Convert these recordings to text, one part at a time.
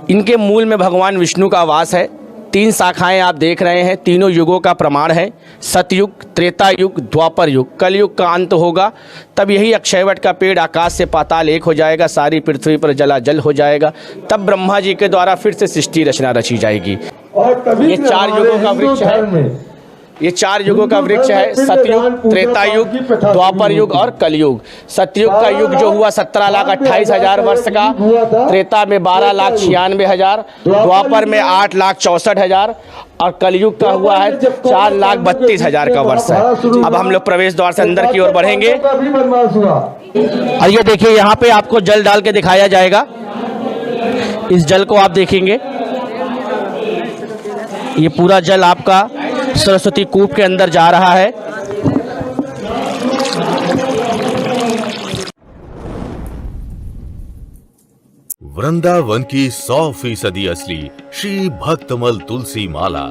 इनके मूल में भगवान विष्णु का वास है। 3 शाखाएं आप देख रहे हैं, तीनों युगों का प्रमाण है। सतयुग, त्रेता युग, द्वापर युग, कलयुग का अंत होगा, तब यही अक्षयवट का पेड़ आकाश से पाताल एक हो जाएगा, सारी पृथ्वी पर जलाजल हो जाएगा। तब ब्रह्मा जी के द्वारा फिर से सृष्टि रचना रची जाएगी। ये 4 युगों का वृक्ष है। ये 4 युगों का वृक्ष है, सतयुग, त्रेता युग, द्वापर युग और कलयुग। सतयुग का युग जो हुआ 17,28,000 वर्ष का, त्रेता में 12,96,000, द्वापर में 8,64,000 और कलयुग का हुआ है 4,32,000 का वर्ष है। अब हम लोग प्रवेश द्वार से अंदर की ओर बढ़ेंगे और ये देखिए यहाँ पे आपको जल डाल के दिखाया जाएगा। इस जल को आप देखेंगे, ये पूरा जल आपका सरस्वती कूप के अंदर जा रहा है। वृंदावन की 100% असली श्री भक्तमल तुलसी माला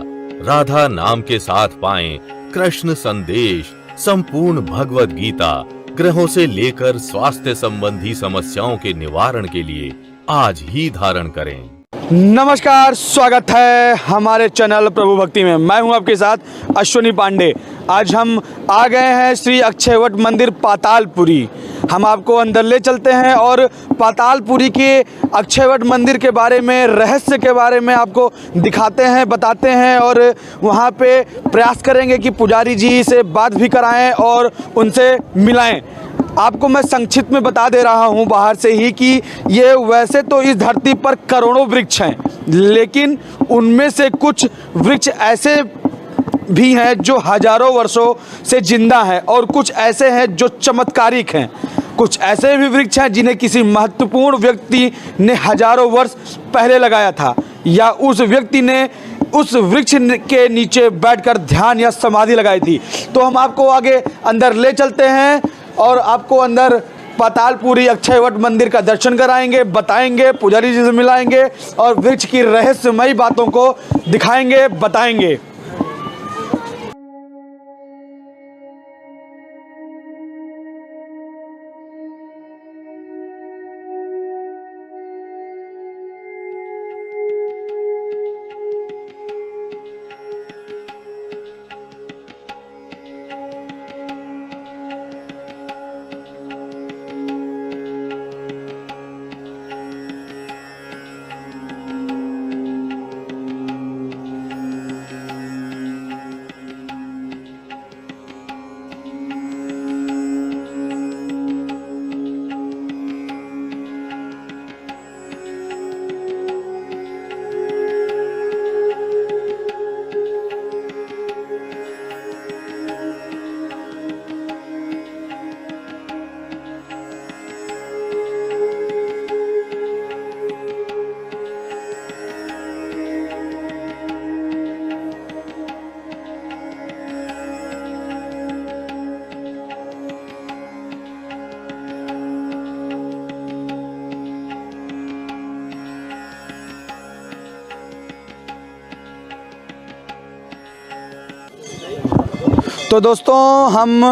राधा नाम के साथ पाएं कृष्ण संदेश, संपूर्ण भगवत गीता, ग्रहों से लेकर स्वास्थ्य संबंधी समस्याओं के निवारण के लिए आज ही धारण करें। नमस्कार, स्वागत है हमारे चैनल प्रभु भक्ति में। मैं हूं आपके साथ अश्विनी पांडे। आज हम आ गए हैं श्री अक्षयवट मंदिर पातालपुरी। हम आपको अंदर ले चलते हैं और पातालपुरी के अक्षयवट मंदिर के बारे में, रहस्य के बारे में आपको दिखाते हैं, बताते हैं और वहां पे प्रयास करेंगे कि पुजारी जी से बात भी कराएं और उनसे मिलाएं। आपको मैं संक्षिप्त में बता दे रहा हूं बाहर से ही कि ये वैसे तो इस धरती पर करोड़ों वृक्ष हैं, लेकिन उनमें से कुछ वृक्ष ऐसे भी हैं जो हजारों वर्षों से जिंदा हैं और कुछ ऐसे हैं जो चमत्कारिक हैं। कुछ ऐसे भी वृक्ष हैं जिन्हें किसी महत्वपूर्ण व्यक्ति ने हजारों वर्ष पहले लगाया था या उस व्यक्ति ने उस वृक्ष के नीचे बैठकर ध्यान या समाधि लगाई थी। तो हम आपको आगे अंदर ले चलते हैं और आपको अंदर पातालपुरी अक्षयवट मंदिर का दर्शन कराएंगे, बताएंगे, पुजारी जी से मिलाएंगे और वृक्ष की रहस्यमयी बातों को दिखाएंगे, बताएंगे। तो दोस्तों, हम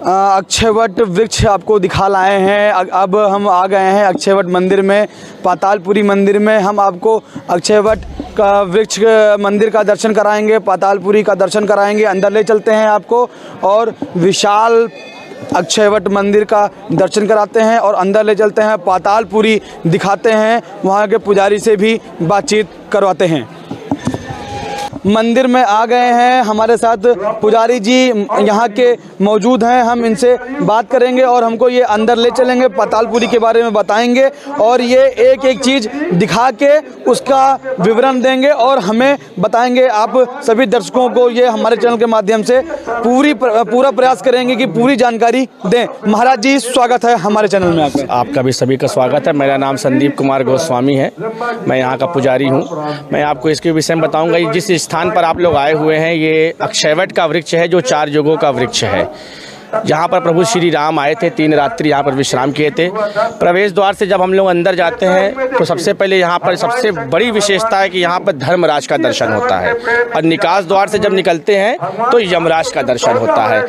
अक्षयवट वृक्ष आपको दिखा लाए हैं। अब हम आ गए हैं अक्षयवट मंदिर में, पातालपुरी मंदिर में। हम आपको अक्षयवट का वृक्ष मंदिर का दर्शन कराएंगे, पातालपुरी का दर्शन कराएंगे। अंदर ले चलते हैं आपको और विशाल अक्षयवट मंदिर का दर्शन कराते हैं और अंदर ले चलते हैं, पातालपुरी दिखाते हैं, वहाँ के पुजारी से भी बातचीत करवाते हैं। मंदिर में आ गए हैं, हमारे साथ पुजारी जी यहाँ के मौजूद हैं। हम इनसे बात करेंगे और हमको ये अंदर ले चलेंगे, पातालपुरी के बारे में बताएंगे और ये एक एक चीज़ दिखा के उसका विवरण देंगे और हमें बताएंगे। आप सभी दर्शकों को ये हमारे चैनल के माध्यम से पूरा प्रयास करेंगे कि पूरी जानकारी दें। महाराज जी, स्वागत है हमारे चैनल में आपका। आपका भी सभी का स्वागत है। मेरा नाम संदीप कुमार गोस्वामी है, मैं यहाँ का पुजारी हूँ। मैं आपको इसके विषय में बताऊँगा। जिस स्थान पर आप लोग आए हुए हैं, ये अक्षयवट का वृक्ष है जो 4 युगों का वृक्ष है। जहाँ पर प्रभु श्री राम आए थे, 3 रात्रि यहाँ पर विश्राम किए थे। प्रवेश द्वार से जब हम लोग अंदर जाते हैं तो सबसे पहले यहाँ पर सबसे बड़ी विशेषता है कि यहाँ पर धर्मराज का दर्शन होता है, और निकास द्वार से जब निकलते हैं तो यमराज का दर्शन होता है।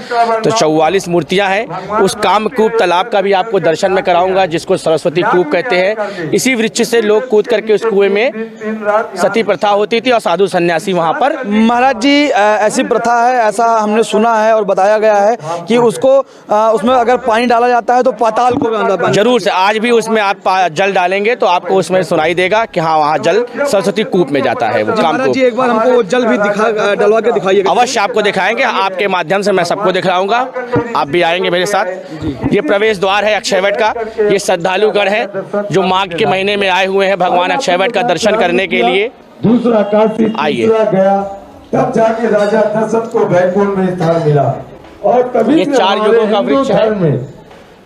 तो 44 मूर्तियाँ हैं। उस कामकूप तालाब का भी आपको दर्शन में कराऊंगा, जिसको सरस्वती कूप कहते हैं। इसी वृक्ष से लोग कूद करके उस कुएं में सती प्रथा होती थी और साधु सन्यासी वहाँ पर। महाराज जी, ऐसी प्रथा है, ऐसा हमने सुना है और बताया गया है कि उसको उसमें अगर पानी डाला जाता है तो पाताल को भी अंदर पानी। जरूर से आज भी उसमें आप जल डालेंगे तो आपको उसमें सुनाई देगा कि हाँ वहाँ जल सरस्वती कूप में जाता है। वो काम महाराज जी एक बार हमको वो जल भी डलवा के दिखाइए। अवश्य आपको दिखाएंगे, आपके माध्यम से मैं सबको दिखाऊंगा। आप भी आएंगे मेरे साथ। ये प्रवेश द्वार है अक्षयवट का। ये श्रद्धालुगण है जो माघ के महीने में आए हुए हैं भगवान अक्षयवट का दर्शन करने के लिए। दूसरा काशी आइए। गया, तब जाके राजा दशरथ को बैकुंठ में स्थान मिला। और तभी ये 4 युगों का वृक्ष है।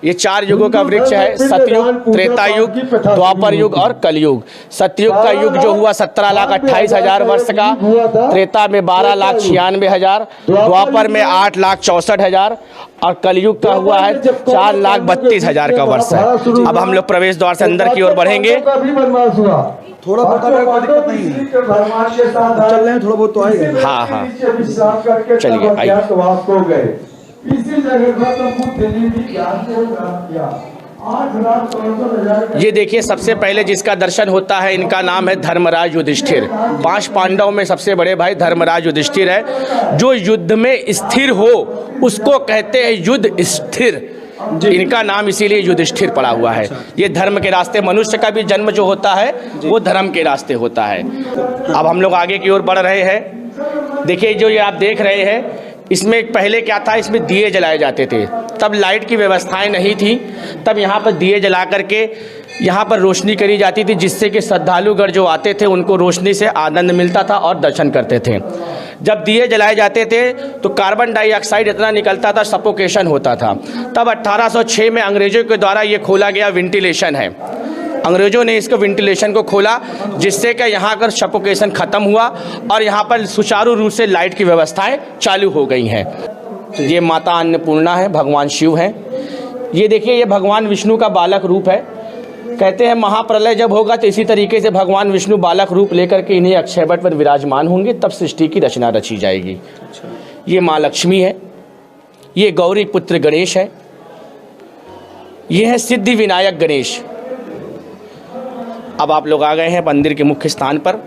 ये 4 युगों का वृक्ष है। सतयुग, त्रेता युग, द्वापर युग और कलयुग। सतयुग का युग जो हुआ 17,28,000 वर्ष का, त्रेता में 12,96,000, द्वापर में 8,64,000 और कलयुग का हुआ है 4,32,000 का वर्ष है। अब हम लोग प्रवेश द्वार से अंदर की ओर बढ़ेंगे। थोड़ा बहुत दिक्कत नहीं है, चल रहे हैं, थोड़ा बहुत तो आएगा। हाँ हाँ, चलिए आइए। इसी जगह गौतम बुद्ध ने भी ज्ञान को प्राप्त किया। 8,64,000। ये देखिए, सबसे पहले जिसका दर्शन होता है इनका नाम है धर्मराज युधिष्ठिर। 5 पांडवों में सबसे बड़े भाई धर्मराज युधिष्ठिर है। जो युद्ध में स्थिर हो उसको कहते हैं युद्ध स्थिर। इनका नाम इसीलिए युधिष्ठिर पड़ा हुआ है। ये धर्म के रास्ते, मनुष्य का भी जन्म जो होता है वो धर्म के रास्ते होता है। अब हम लोग आगे की ओर बढ़ रहे हैं। देखिए जो ये आप देख रहे हैं, इसमें पहले क्या था, इसमें दिए जलाए जाते थे। तब लाइट की व्यवस्थाएं नहीं थी, तब यहाँ पर दिए जला करके यहाँ पर रोशनी करी जाती थी, जिससे कि श्रद्धालुगण जो आते थे उनको रोशनी से आनंद मिलता था और दर्शन करते थे। जब दिए जलाए जाते थे तो कार्बन डाइऑक्साइड इतना निकलता था, सफोकेशन होता था। तब 1806 में अंग्रेजों के द्वारा ये खोला गया वेंटिलेशन है। अंग्रेजों ने इसको वेंटिलेशन को खोला, जिससे कि यहाँ का सफोकेशन ख़त्म हुआ और यहाँ पर सुचारू रूप से लाइट की व्यवस्थाएं चालू हो गई हैं। ये माता अन्नपूर्णा है, भगवान शिव हैं। ये देखिए, ये भगवान विष्णु का बालक रूप है। कहते हैं महाप्रलय जब होगा तो इसी तरीके से भगवान विष्णु बालक रूप लेकर के इन्हें अक्षयवट पर विराजमान होंगे, तब सृष्टि की रचना रची जाएगी। ये माँ लक्ष्मी है, ये गौरी पुत्र गणेश है, ये है सिद्धि विनायक गणेश। अब आप लोग आ गए हैं मंदिर के मुख्य स्थान पर।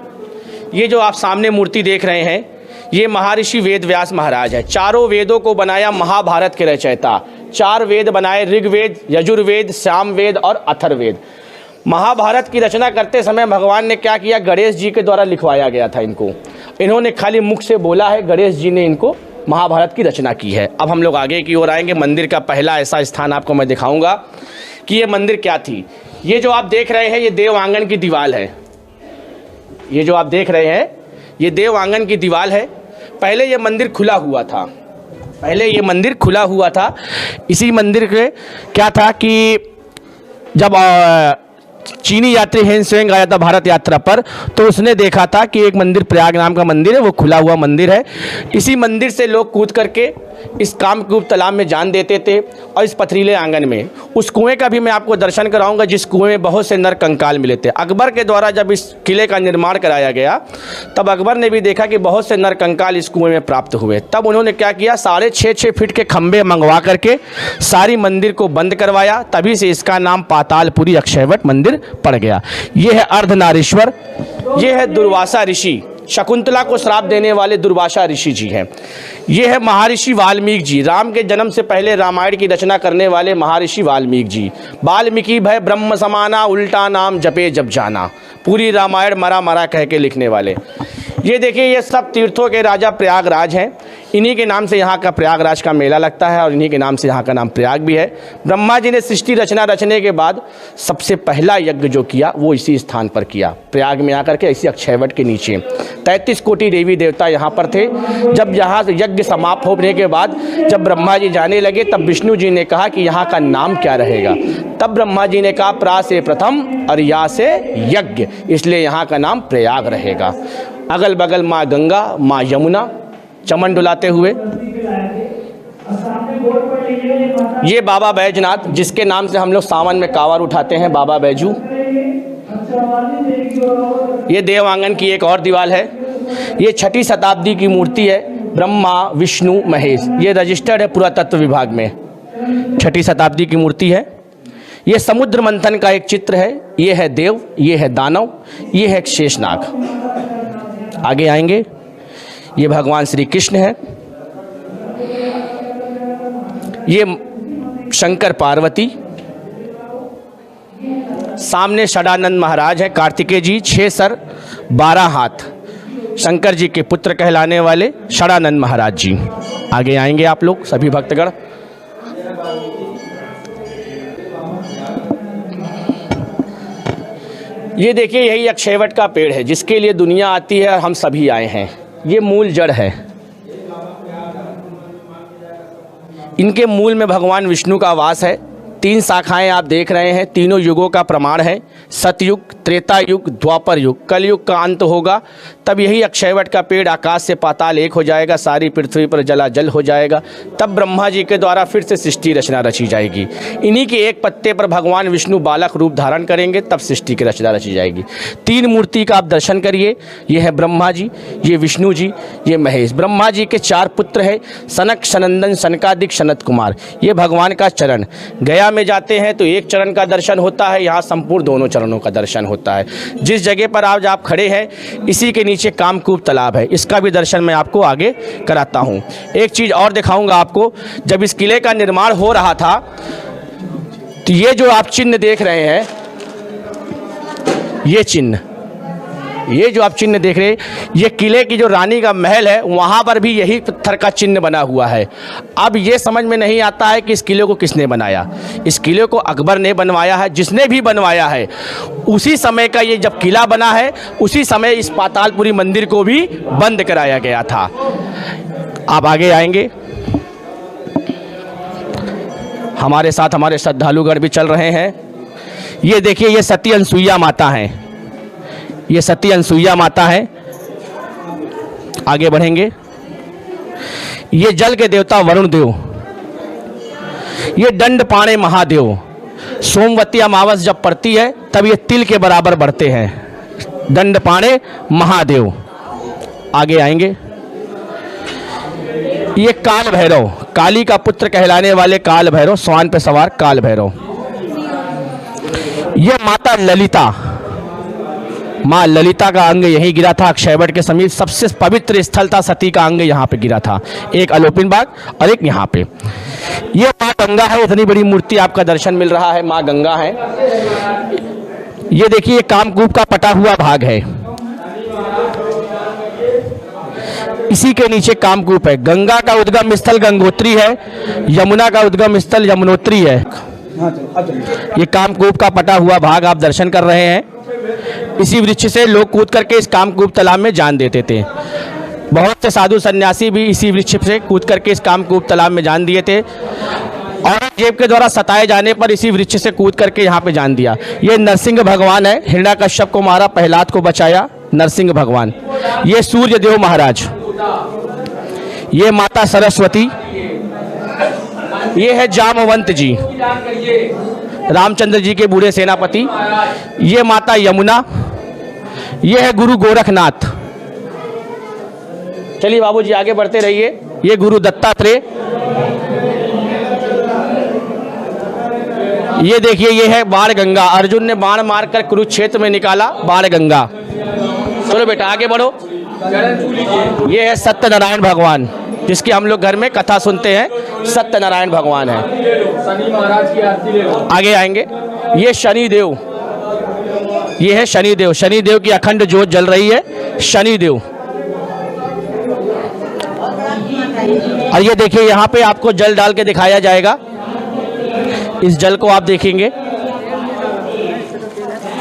ये जो आप सामने मूर्ति देख रहे हैं, ये महर्षि वेद व्यास महाराज है। 4 वेदों को बनाया, महाभारत के रचयिता। 4 वेद बनाए, ऋग्वेद, यजुर्वेद, सामवेद और अथर्ववेद। महाभारत की रचना करते समय भगवान ने क्या किया, गणेश जी के द्वारा लिखवाया गया था इनको। इन्होंने खाली मुख से बोला है, गणेश जी ने इनको महाभारत की रचना की है। अब हम लोग आगे की ओर आएंगे। मंदिर का पहला ऐसा स्थान आपको मैं दिखाऊंगा कि ये मंदिर क्या थी। ये जो आप देख रहे हैं, ये देव आंगन की दीवार है। ये जो आप देख रहे हैं, ये देव आंगन की दीवार है। पहले ये मंदिर खुला हुआ था। पहले ये मंदिर खुला हुआ था। इसी मंदिर के क्या था कि जब चीनी यात्री हेनसेंग आया था भारत यात्रा पर, तो उसने देखा था कि एक मंदिर, प्रयाग नाम का मंदिर है, वो खुला हुआ मंदिर है। इसी मंदिर से लोग कूद करके इस कामकूप तालाब में जान देते थे। और इस पथरीले आंगन में उस कुएं का भी मैं आपको दर्शन कराऊंगा, जिस कुएं में बहुत से नर कंकाल मिले थे। अकबर के द्वारा जब इस किले का निर्माण कराया गया, तब अकबर ने भी देखा कि बहुत से नर कंकाल इस कुएं में प्राप्त हुए। तब उन्होंने क्या किया, 6.5 फीट के खंभे मंगवा करके सारी मंदिर को बंद करवाया। तभी से इसका नाम पातालपुरी अक्षयवट मंदिर पड़ गया। ये है अर्धनारीश्वर, ये है दुर्वासा ऋषि। शकुंतला को श्राप देने वाले दुर्वासा ऋषि जी हैं। ये है महर्षि वाल्मीकि जी, राम के जन्म से पहले रामायण की रचना करने वाले महर्षि वाल्मीकि जी। वाल्मीकि भय ब्रह्म समाना, उल्टा नाम जपे जब जाना। पूरी रामायण मरा मरा कह के लिखने वाले। ये देखिए, ये सब तीर्थों के राजा प्रयागराज हैं। इन्हीं के नाम से यहाँ का प्रयागराज का मेला लगता है और इन्हीं के नाम से यहाँ का नाम प्रयाग भी है। ब्रह्मा जी ने सृष्टि रचना रचने के बाद सबसे पहला यज्ञ जो किया वो इसी स्थान पर किया, प्रयाग में आकर के, इसी अक्षयवट के नीचे। 33 कोटि देवी देवता यहाँ पर थे। जब यहाँ यज्ञ समाप्त होने के बाद जब ब्रह्मा जी जाने लगे, तब विष्णु जी ने कहा कि यहाँ का नाम क्या रहेगा। तब ब्रह्मा जी ने कहा प्रा से प्रथम और या से यज्ञ, इसलिए यहाँ का नाम प्रयाग रहेगा। अगल बगल माँ गंगा, माँ यमुना चमन डुलाते हुए। ये बाबा बैजनाथ, जिसके नाम से हम लोग सावन में कांवर उठाते हैं, बाबा बैजू। ये देवांगन की एक और दीवार है। ये 6ठी शताब्दी की मूर्ति है, ब्रह्मा विष्णु महेश। ये रजिस्टर्ड है पुरातत्व विभाग में, 6ठी शताब्दी की मूर्ति है। ये समुद्र मंथन का एक चित्र है। ये है देव, ये है दानव, ये है शेषनाग। आगे आएंगे, ये भगवान श्री कृष्ण है। ये शंकर पार्वती। सामने षडानंद महाराज है, कार्तिकेय जी, 6 सर 12 हाथ, शंकर जी के पुत्र कहलाने वाले षडानंद महाराज जी। आगे आएंगे आप लोग सभी भक्तगण। ये देखिए, यही अक्षयवट का पेड़ है जिसके लिए दुनिया आती है और हम सभी आए हैं। ये मूल जड़ है। इनके मूल में भगवान विष्णु का वास है। 3 शाखाएं आप देख रहे हैं, तीनों युगों का प्रमाण है। सतयुग, त्रेता युग, द्वापर युग, कलयुग का अंत होगा, तब यही अक्षयवट का पेड़ आकाश से पाताल एक हो जाएगा, सारी पृथ्वी पर जलाजल हो जाएगा। तब ब्रह्मा जी के द्वारा फिर से सृष्टि रचना रची जाएगी। इन्हीं के एक पत्ते पर भगवान विष्णु बालक रूप धारण करेंगे, तब सृष्टि की रचना रची जाएगी। 3 मूर्ति का आप दर्शन करिए। ये है ब्रह्मा जी, ये विष्णु जी, ये महेश। ब्रह्मा जी के 4 पुत्र हैं, सनक, सनंदन, सनकादिक, सनत कुमार। ये भगवान का चरण। गया में जाते हैं तो एक चरण का दर्शन होता है, यहाँ संपूर्ण दोनों चरणों का दर्शन होता है। जिस जगह पर आज आप खड़े हैं, इसी के नीचे कामकूप तालाब है, इसका भी दर्शन मैं आपको आगे कराता हूँ। एक चीज़ और दिखाऊंगा आपको। जब इस किले का निर्माण हो रहा था तो ये जो आप चिन्ह देख रहे हैं, ये जो आप चिन्ह देख रहे हैं, ये किले की जो रानी का महल है, वहाँ पर भी यही पत्थर का चिन्ह बना हुआ है। अब ये समझ में नहीं आता है कि इस किले को किसने बनाया। इस किले को अकबर ने बनवाया है। जिसने भी बनवाया है उसी समय का ये जब किला बना है, उसी समय इस पातालपुरी मंदिर को भी बंद कराया गया था। आप आगे आएंगे, हमारे साथ हमारे श्रद्धालुगण भी चल रहे हैं। ये देखिए, ये सती अनसुईया माता हैं। ये सती अनसुईया माता है। आगे बढ़ेंगे, ये जल के देवता वरुण देव। ये दंड पाणे महादेव। सोमवती अमावस जब पड़ती है तब ये तिल के बराबर बढ़ते हैं। दंड पाणे महादेव। आगे आएंगे, ये काल भैरव, काली का पुत्र कहलाने वाले काल भैरव, स्वान पे सवार काल भैरव। ये माता ललिता, माँ ललिता का अंग यहीं गिरा था अक्षयवट के समीप। सबसे पवित्र स्थल था, सती का अंग यहाँ पे गिरा था, एक अलोपिन बाग और एक यहाँ पे। ये माँ गंगा है, इतनी बड़ी मूर्ति आपका दर्शन मिल रहा है, माँ गंगा है। ये देखिए, ये कामकूप का पटा हुआ भाग है, इसी के नीचे कामकूप है। गंगा का उद्गम स्थल गंगोत्री है, यमुना का उद्गम स्थल यमुनोत्री है। ये कामकूप का पटा हुआ भाग आप दर्शन कर रहे हैं। इसी वृक्ष से लोग कूद करके इस कामकूप तालाब में जान देते थे। बहुत से साधु सन्यासी भी इसी वृक्ष से कूद करके इस कामकूप तालाब में जान दिए थे। औरंगजेब के द्वारा सताए जाने पर इसी वृक्ष से कूद करके यहाँ पे जान दिया। ये नरसिंह भगवान है, हिरण्याकश्यप को मारा, प्रहलाद को बचाया, नरसिंह भगवान। ये सूर्य देव महाराज। ये माता सरस्वती। ये है जामवंत जी, रामचंद्र जी के बूढ़े सेनापति। ये माता यमुना। ये है गुरु गोरखनाथ। चलिए बाबूजी आगे बढ़ते रहिए। ये गुरु दत्तात्रेय। ये देखिए, ये है बाण गंगा। अर्जुन ने बाण मारकर कुरुक्षेत्र में निकाला बाण गंगा। चलो बेटा आगे बढ़ो। ये है सत्यनारायण भगवान, जिसकी हम लोग घर में कथा सुनते हैं। सत्यनारायण भगवान है। शनि महाराज की आरती ले लो। आगे आएंगे, ये शनिदेव। ये है शनिदेव। शनिदेव की अखंड ज्योत जल रही है, शनिदेव। और ये देखिए, यहाँ पे आपको जल डाल के दिखाया जाएगा। इस जल को आप देखेंगे,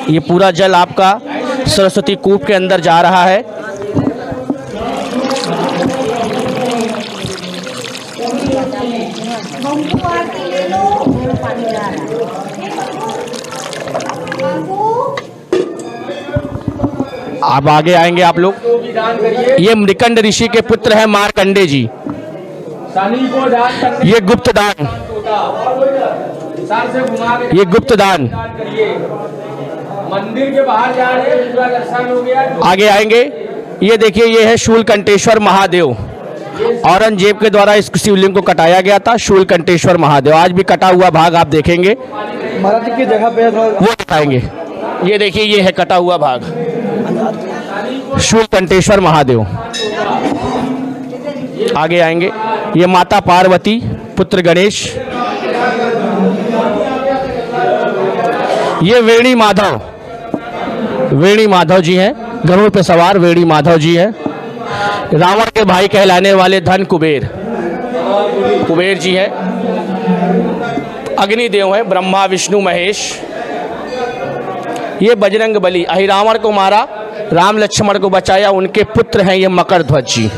ये पूरा जल आपका सरस्वती कूप के अंदर जा रहा है। अब आगे आएंगे आप लोग। ये मृकंड ऋषि के पुत्र हैं मार्कंडे जी। ये गुप्त दान, ये गुप्त दान। मंदिर के बाहर जा रहे हैं, पूरा दर्शन हो गया। आगे आएंगे, ये देखिए ये है शूलकंठेश्वर महादेव। औरंगजेब के द्वारा इस शिवलिंग को कटाया गया था, शूलकंठेश्वर महादेव। आज भी कटा हुआ भाग आप देखेंगे, महाराज जी की जगह पे वो दिखाएंगे। ये देखिए ये है कटा हुआ भाग, शूलकंठेश्वर महादेव। आगे आएंगे, ये माता पार्वती, पुत्र गणेश। ये वेणी माधव, वेणी माधव जी हैं, गरुड़ पे सवार वेणी माधव जी हैं। रावण के भाई कहलाने वाले धन कुबेर, कुबेर जी हैं। अग्निदेव है, ब्रह्मा विष्णु महेश। ये बजरंग बली, अहिरावण को मारा, राम लक्ष्मण को बचाया, उनके पुत्र हैं ये मकर ध्वज जी।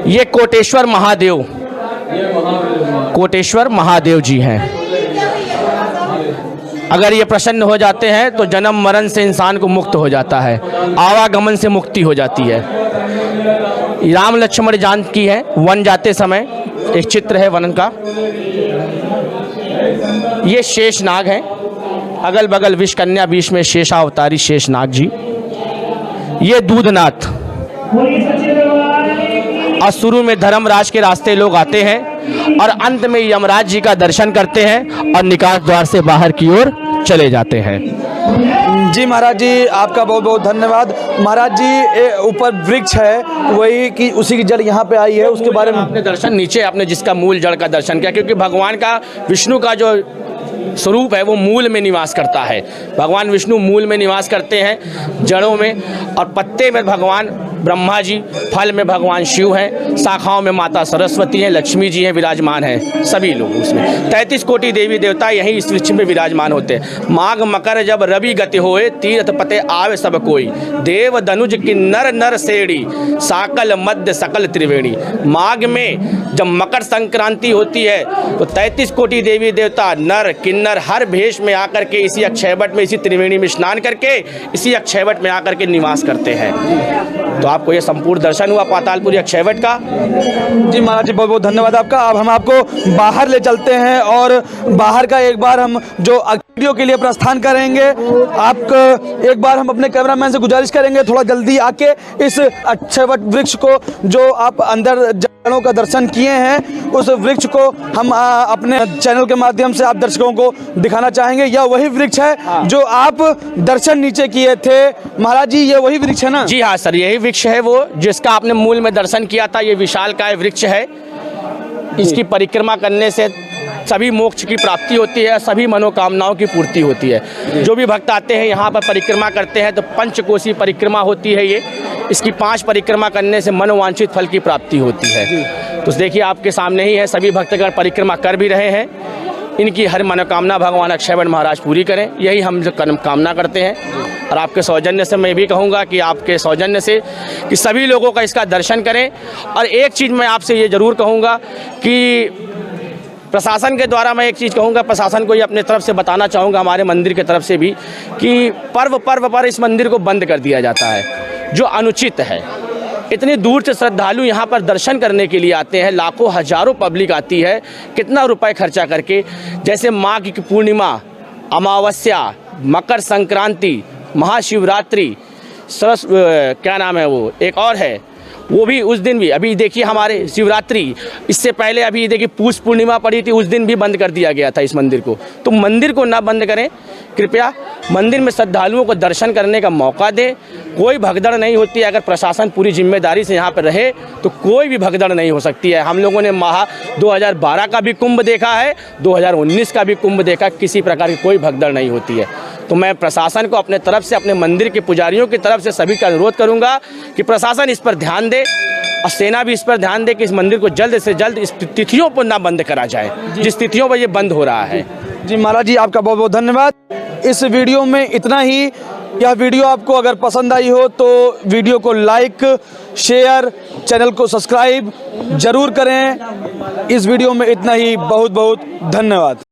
ये कोटेश्वर महादेव, कोटेश्वर महादेव जी हैं। अगर ये प्रसन्न हो जाते हैं तो जन्म मरण से इंसान को मुक्त हो जाता है, आवागमन से मुक्ति हो जाती है। राम लक्ष्मण जानकी है, वन जाते समय एक चित्र है वन का। ये शेष नाग हैं, अगल बगल विष कन्या, बीच में शेषावतारी शेष नाग जी। ये दूधनाथ, और शुरू में धर्मराज के रास्ते लोग आते हैं और अंत में यमराज जी का दर्शन करते हैं और निकास द्वार से बाहर की ओर चले जाते हैं। जी महाराज जी, आपका बहुत बहुत धन्यवाद। महाराज जी ऊपर वृक्ष है, वही कि उसी की जड़ यहाँ पे आई है, उसके बारे में आपने दर्शन नीचे आपने जिसका मूल जड़ का दर्शन किया, क्योंकि भगवान का विष्णु का जो स्वरूप है वो मूल में निवास करता है। भगवान विष्णु मूल में निवास करते हैं, जड़ों में, और पत्ते में भगवान ब्रह्मा जी, फल में भगवान शिव हैं, शाखाओं में माता सरस्वती हैं, लक्ष्मी जी हैं, विराजमान हैं सभी लोग उसमें। 33 कोटि देवी देवता यहीं इस वृक्ष में विराजमान होते हैं। माघ मकर जब रवि गति होए, तीर्थ पते आवे सब कोई, देव धनुज किन्नर नर सेड़ी, साकल मध्य सकल त्रिवेणी। माघ में जब मकर संक्रांति होती है तो 33 कोटि देवी देवता नर किन्नर हर भेष में आकर के इसी अक्षयवट में, इसी त्रिवेणी में स्नान करके इसी अक्षयवट में आकर के निवास करते हैं। तो आपको ये संपूर्ण दर्शन हुआ पातालपुरी अक्षयवट का। जी महाराज जी, बहुत बहुत धन्यवाद आपका। अब हम आपको बाहर ले चलते हैं और बाहर का एक बार हम जो वीडियो के लिए प्रस्थान करेंगे। आप एक बार हम अपने कैमरामैन से गुजारिश करेंगे थोड़ा जल्दी आके इस अक्षयवट वृक्ष को, जो आप अंदर जड़ों का दर्शन किए हैं, उस वृक्ष को हम अपने चैनल के माध्यम से आप दर्शकों को दिखाना चाहेंगे। यह वही वृक्ष है जो आप दर्शन नीचे किए थे। महाराज जी, ये वही वृक्ष है ना? जी हाँ सर, यही वृक्ष है वो जिसका आपने मूल में दर्शन किया था। ये विशालकाय वृक्ष है, इसकी परिक्रमा करने से सभी मोक्ष की प्राप्ति होती है, सभी मनोकामनाओं की पूर्ति होती है। जो भी भक्त आते हैं यहाँ पर परिक्रमा करते हैं तो पंचकोशी परिक्रमा होती है ये। इसकी 5 परिक्रमा करने से मनोवांछित फल की प्राप्ति होती है। तो देखिए आपके सामने ही है, सभी भक्तगण परिक्रमा कर भी रहे हैं। इनकी हर मनोकामना भगवान अक्षयवट महाराज पूरी करें, यही हम जो कामना करते हैं। और आपके सौजन्य से मैं भी कहूँगा कि आपके सौजन्य से कि सभी लोगों का इसका दर्शन करें। और एक चीज़ मैं आपसे ये ज़रूर कहूँगा कि प्रशासन के द्वारा मैं एक चीज़ कहूँगा, प्रशासन को ये अपने तरफ से बताना चाहूँगा, हमारे मंदिर की तरफ से भी, कि पर्व पर इस मंदिर को बंद कर दिया जाता है, जो अनुचित है। इतनी दूर से श्रद्धालु यहाँ पर दर्शन करने के लिए आते हैं, लाखों हजारों पब्लिक आती है, कितना रुपए खर्चा करके। जैसे माघ की पूर्णिमा, अमावस्या, मकर संक्रांति, महाशिवरात्रि, क्या नाम है वो, एक और है वो भी, उस दिन भी अभी देखिए हमारे शिवरात्रि, इससे पहले अभी देखिए पूष पूर्णिमा पड़ी थी, उस दिन भी बंद कर दिया गया था इस मंदिर को। तो मंदिर को ना बंद करें कृपया, मंदिर में श्रद्धालुओं को दर्शन करने का मौका दें। कोई भगदड़ नहीं होती है, अगर प्रशासन पूरी जिम्मेदारी से यहाँ पर रहे तो कोई भी भगदड़ नहीं हो सकती है। हम लोगों ने 2012 का भी कुंभ देखा है, 2019 का भी कुंभ देखा, किसी प्रकार की कोई भगदड़ नहीं होती है। तो मैं प्रशासन को अपने तरफ से, अपने मंदिर के पुजारियों की तरफ से सभी का अनुरोध करूंगा कि प्रशासन इस पर ध्यान दे और सेना भी इस पर ध्यान दे कि इस मंदिर को जल्द से जल्द इस तिथियों पर ना बंद करा जाए जिस तिथियों पर ये बंद हो रहा है। जी महाराज जी, आपका बहुत बहुत धन्यवाद। इस वीडियो में इतना ही। यह वीडियो आपको अगर पसंद आई हो तो वीडियो को लाइक, शेयर, चैनल को सब्सक्राइब जरूर करें। इस वीडियो में इतना ही। बहुत बहुत धन्यवाद।